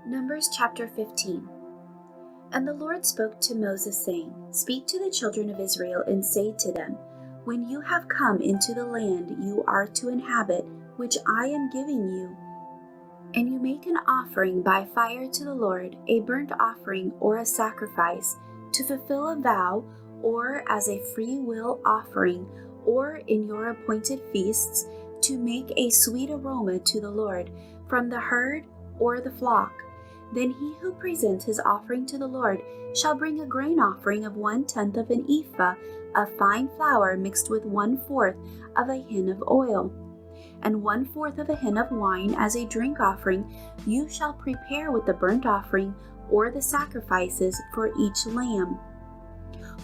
Numbers chapter 15. And the Lord spoke to Moses, saying, Speak to the children of Israel, and say to them, When you have come into the land you are to inhabit, which I am giving you, and you make an offering by fire to the Lord, a burnt offering or a sacrifice, to fulfill a vow, or as a free will offering, or in your appointed feasts, to make a sweet aroma to the Lord, from the herd or the flock. Then he who presents his offering to the Lord shall bring a grain offering of 1/10 of an ephah of fine flour mixed with 1/4 of a hin of oil, and 1/4 of a hin of wine as a drink offering you shall prepare with the burnt offering or the sacrifices for each lamb.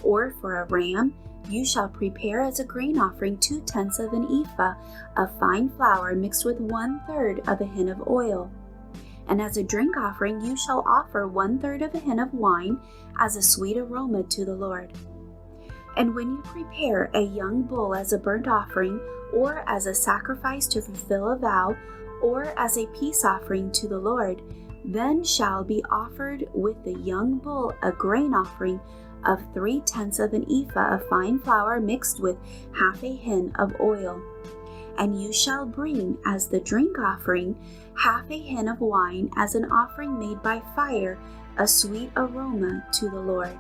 Or for a ram you shall prepare as a grain offering 2/10 of an ephah of fine flour mixed with 1/3 of a hin of oil. And as a drink offering you shall offer 1/3 of a hin of wine as a sweet aroma to the Lord. And when you prepare a young bull as a burnt offering, or as a sacrifice to fulfill a vow, or as a peace offering to the Lord, then shall be offered with the young bull a grain offering of 3/10 of an ephah of fine flour mixed with half a hin of oil. And you shall bring as the drink offering half a hin of wine as an offering made by fire, a sweet aroma to the Lord.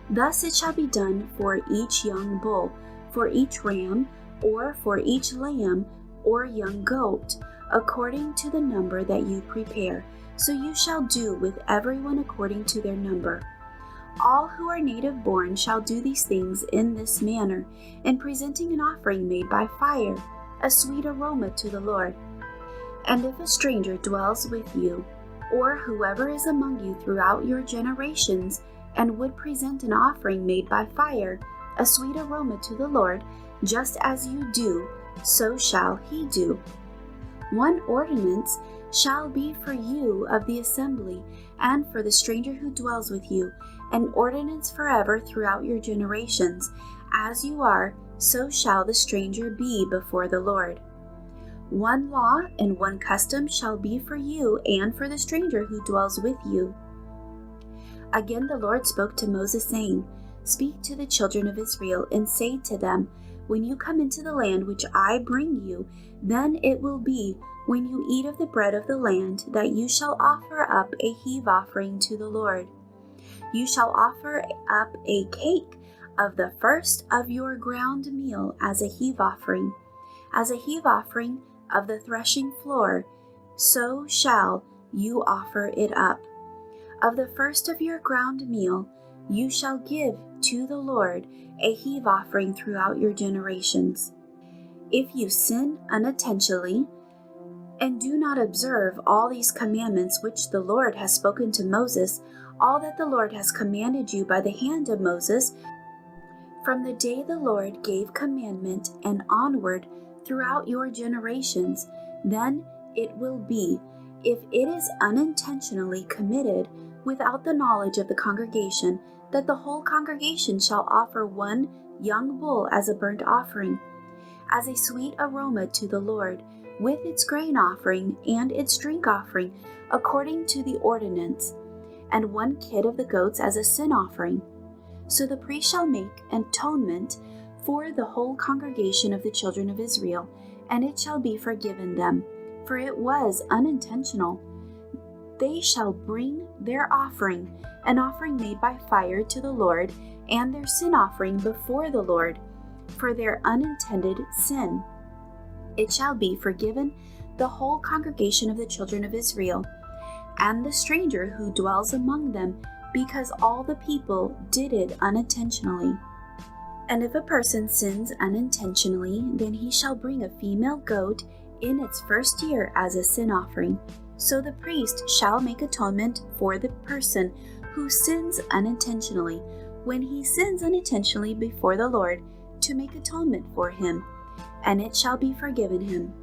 Thus it shall be done for each young bull, for each ram, or for each lamb or young goat, according to the number that you prepare. So you shall do with everyone according to their number. All who are native born shall do these things in this manner, in presenting an offering made by fire, a sweet aroma to the Lord. And if a stranger dwells with you, or whoever is among you throughout your generations, and would present an offering made by fire, a sweet aroma to the Lord, just as you do, so shall he do. One ordinance shall be for you of the assembly, and for the stranger who dwells with you, an ordinance forever throughout your generations. As you are, so shall the stranger be before the Lord. One law and one custom shall be for you and for the stranger who dwells with you. Again the Lord spoke to Moses, saying, Speak to the children of Israel, and say to them, When you come into the land which I bring you, then it will be, when you eat of the bread of the land, that you shall offer up a heave offering to the Lord. You shall offer up a cake of the first of your ground meal as a heave offering of the threshing floor, so shall you offer it up. Of the first of your ground meal you shall give to the Lord a heave offering throughout your generations. If you sin unintentionally, and do not observe all these commandments which the Lord has spoken to Moses, all that the Lord has commanded you by the hand of Moses, from the day the Lord gave commandment and onward throughout your generations, then it will be, if it is unintentionally committed without the knowledge of the congregation, that the whole congregation shall offer one young bull as a burnt offering, as a sweet aroma to the Lord, with its grain offering and its drink offering, according to the ordinance, and one kid of the goats as a sin offering. So the priest shall make atonement for the whole congregation of the children of Israel, and it shall be forgiven them, for it was unintentional. They shall bring their offering, an offering made by fire to the Lord, and their sin offering before the Lord, for their unintended sin. It shall be forgiven the whole congregation of the children of Israel, and the stranger who dwells among them, because all the people did it unintentionally. And if a person sins unintentionally, then he shall bring a female goat in its first year as a sin offering. So the priest shall make atonement for the person who sins unintentionally, when he sins unintentionally before the Lord, to make atonement for him, and it shall be forgiven him.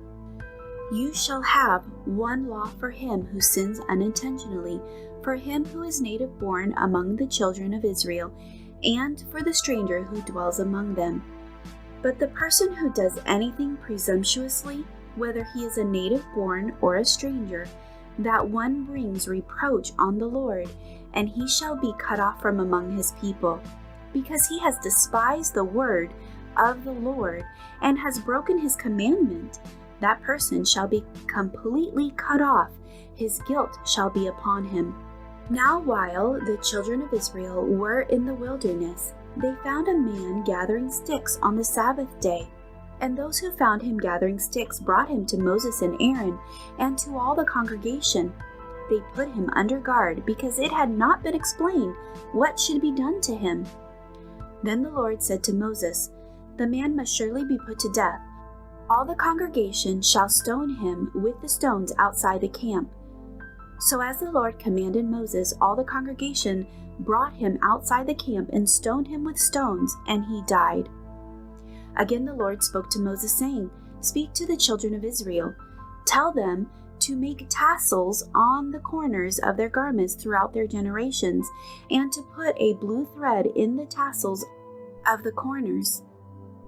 You shall have one law for him who sins unintentionally, for him who is native born among the children of Israel, and for the stranger who dwells among them. But the person who does anything presumptuously, whether he is a native born or a stranger, that one brings reproach on the Lord, and he shall be cut off from among his people, because he has despised the word of the Lord and has broken his commandment. That person shall be completely cut off. His guilt shall be upon him. Now while the children of Israel were in the wilderness, they found a man gathering sticks on the Sabbath day. And those who found him gathering sticks brought him to Moses and Aaron and to all the congregation. They put him under guard because it had not been explained what should be done to him. Then the Lord said to Moses, "The man must surely be put to death. All the congregation shall stone him with the stones outside the camp." So as the Lord commanded Moses, all the congregation brought him outside the camp and stoned him with stones, and he died. Again the Lord spoke to Moses, saying, "Speak to the children of Israel. Tell them to make tassels on the corners of their garments throughout their generations, and to put a blue thread in the tassels of the corners.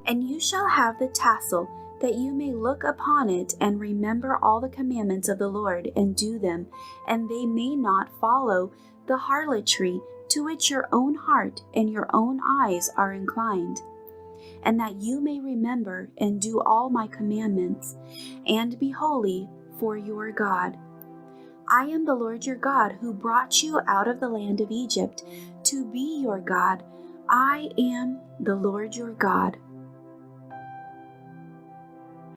And you shall have the tassel, that you may look upon it and remember all the commandments of the Lord and do them, and they may not follow the harlotry to which your own heart and your own eyes are inclined, and that you may remember and do all my commandments, and be holy for your God. I am the Lord your God, who brought you out of the land of Egypt to be your God. I am the Lord your God."